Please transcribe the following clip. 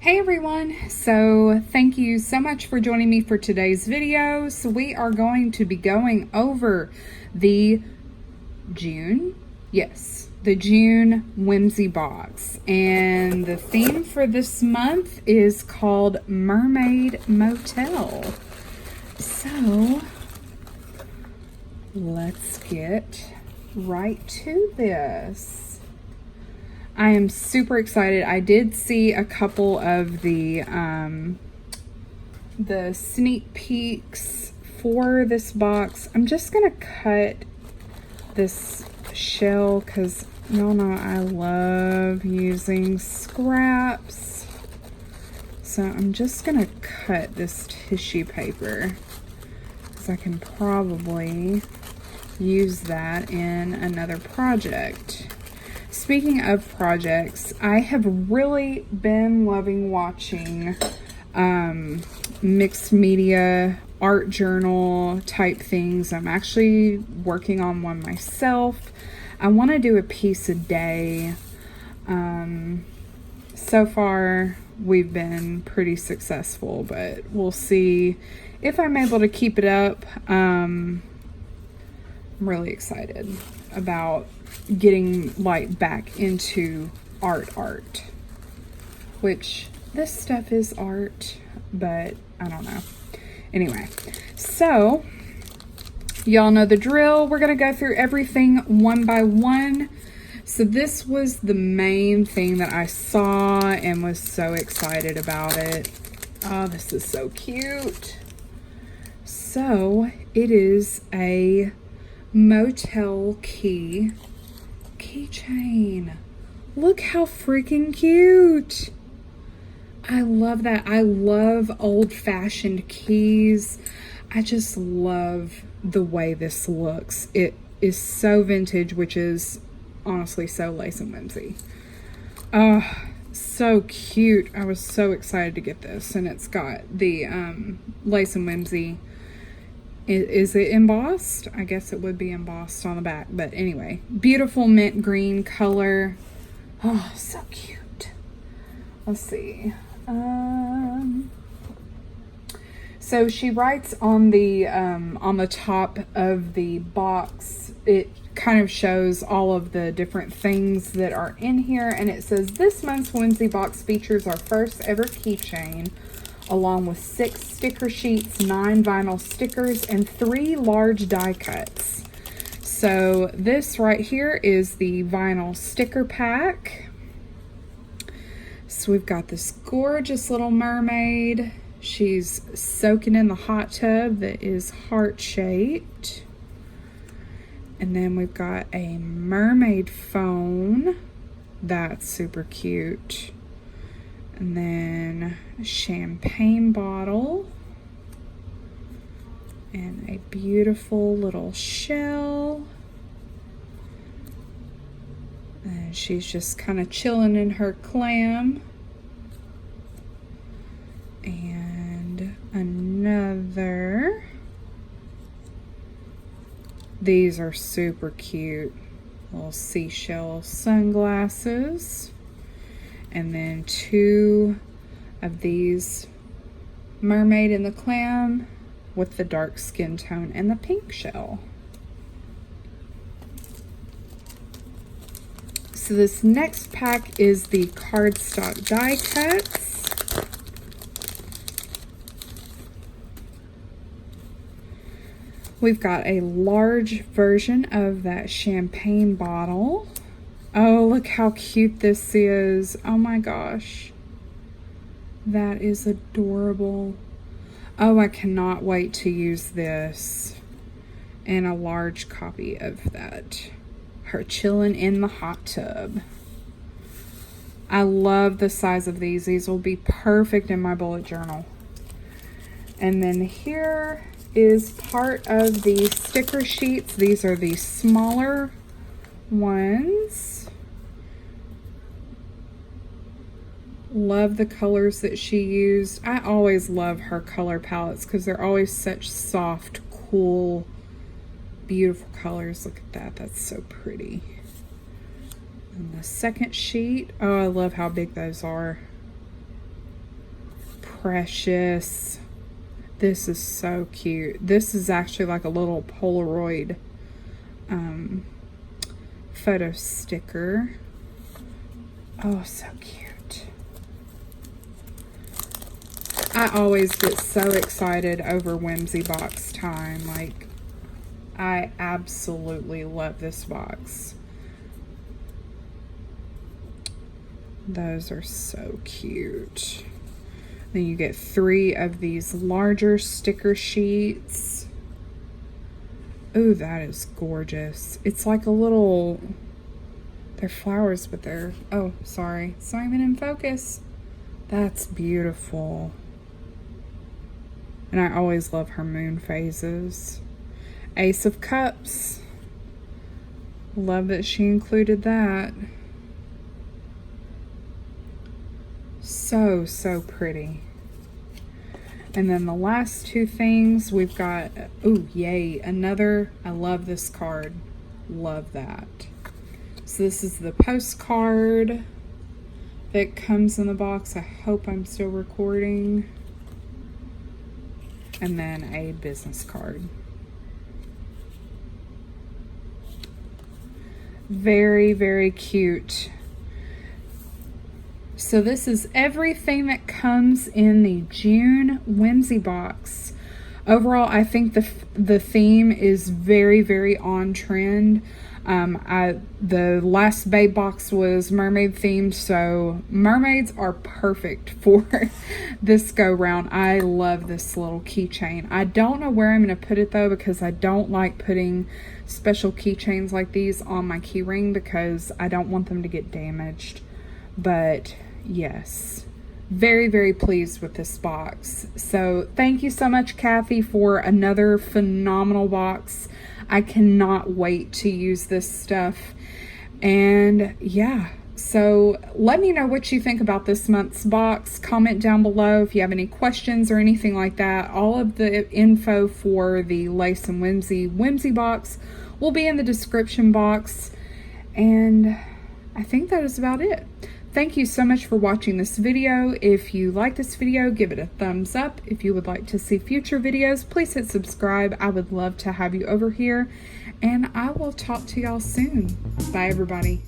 Hey everyone, so thank you so much for joining me for today's video. So we are going to be going over the June Whimsy box, and the theme for this month is called Mermaid Motel. So let's get right to this. I am super excited. I did see a couple of the sneak peeks for this box. I'm just gonna cut this shell because y'all know I love using scraps. So I'm just gonna cut this tissue paper because I can probably use that in another project. Speaking of projects, I have really been loving watching mixed media art journal type things. I'm actually working on one myself. I want to do a piece a day. So far we've been pretty successful, but we'll see if I'm able to keep it up. I'm really excited about getting like back into art, which this stuff is art, but I don't know. Anyway, so y'all know the drill. We're gonna go through everything one by one. So this was the main thing that I saw and was so excited about it. Oh, this is so cute. So it is a motel keychain. Look how freaking cute. I love that. I love old-fashioned keys. I just love the way this looks. It is so vintage, which is honestly so Lace and Whimsy. So cute. I was so excited to get this, and it's got the Lace and Whimsy. Is it embossed? I guess it would be embossed on the back, but anyway, beautiful mint green color. Oh, so cute. Let's see. So she writes on the top of the box, it kind of shows all of the different things that are in here, and it says this month's Whimsy box features our first ever keychain, along with 6 sticker sheets, 9 vinyl stickers, and 3 large die cuts. So this right here is the vinyl sticker pack. So we've got this gorgeous little mermaid. She's soaking in the hot tub that is heart-shaped. And then we've got a mermaid phone. That's super cute. And then a champagne bottle and a beautiful little shell. And she's just kind of chilling in her clam. And another. These are super cute. Little seashell sunglasses. And then 2 of these mermaid in the clam with the dark skin tone and the pink shell. So this next pack is the cardstock die cuts. We've got a large version of that champagne bottle. Oh, look how cute this is. Oh my gosh. That is adorable. Oh, I cannot wait to use this. And a large copy of that. Her chilling in the hot tub. I love the size of these. These will be perfect in my bullet journal. And then here is part of the sticker sheets. These are the smaller ones. Love the colors that she used. I always love her color palettes because they're always such soft, cool, beautiful colors. Look at that. That's so pretty. And the second sheet. Oh, I love how big those are. precious. This is so cute. This is actually like a little Polaroid photo sticker. Oh, so cute. I always get so excited over Whimsybox time. Like, I absolutely love this box. Those are so cute. Then you get 3 of these larger sticker sheets. Ooh, that is gorgeous. It's like a little, they're flowers, but they're, oh, sorry. It's not even in focus. That's beautiful. And I always love her moon phases. Ace of Cups. Love that she included that. So, so pretty. And then the last 2 things we've got, ooh, yay, another, I love this card. Love that. So this is the postcard that comes in the box. I hope I'm still recording. And then a business card. Very, very cute. So this is everything that comes in the June Whimsy box. Overall, I think the theme is very, very on trend. The last Babe box was mermaid themed, so mermaids are perfect for this go round. I love this little keychain. I don't know where I'm going to put it though, because I don't like putting special keychains like these on my key ring because I don't want them to get damaged. But yes, very, very pleased with this box. So thank you so much, Kathy, for another phenomenal box. I cannot wait to use this stuff. And yeah, so let me know what you think about this month's box. Comment down below if you have any questions or anything like that. All of the info for the Lace and Whimsy Whimsybox will be in the description box. And I think that is about it. Thank you so much for watching this video. If you like this video, give it a thumbs up. If you would like to see future videos, please hit subscribe. I would love to have you over here. And I will talk to y'all soon. Bye, everybody.